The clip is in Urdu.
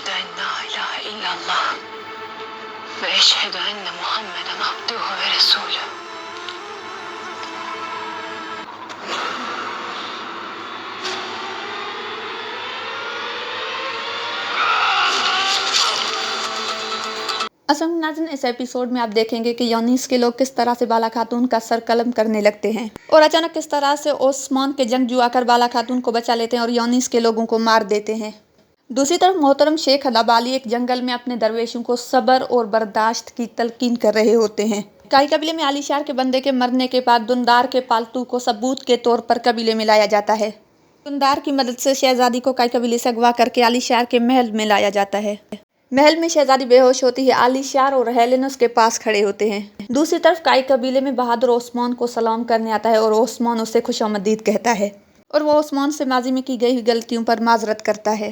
أشهد أن لا إله إلا الله وأشهد أن محمدا عبده ورسوله. اصل ناظرین، اس ایپیسوڈ میں آپ دیکھیں گے کہ یونیس کے لوگ کس طرح سے بالا خاتون کا سر قلم کرنے لگتے ہیں اور اچانک کس طرح سے عثمان کے جنگجو آ کر بالا خاتون کو بچا لیتے ہیں اور یونیس کے لوگوں کو مار دیتے ہیں۔ دوسری طرف محترم شیخ العبالی ایک جنگل میں اپنے درویشوں کو صبر اور برداشت کی تلقین کر رہے ہوتے ہیں۔ کائی قبیلے میں علی شار کے بندے کے مرنے کے بعد دندار کے پالتو کو ثبوت کے طور پر قبیلے میں لایا جاتا ہے۔ دندار کی مدد سے شہزادی کو کائی قبیلے سے اغوا کر کے علی شار کے محل میں لایا جاتا ہے۔ محل میں شہزادی بے ہوش ہوتی ہے، علی شار اور ہیلن اس کے پاس کھڑے ہوتے ہیں۔ دوسری طرف کائی قبیلے میں بہادر عثمان کو سلام کرنے آتا ہے اور عثمان اسے خوش آمدید کہتا ہے اور وہ عثمان سے ماضی میں کی گئی ہوئی غلطیوں پر معذرت کرتا ہے۔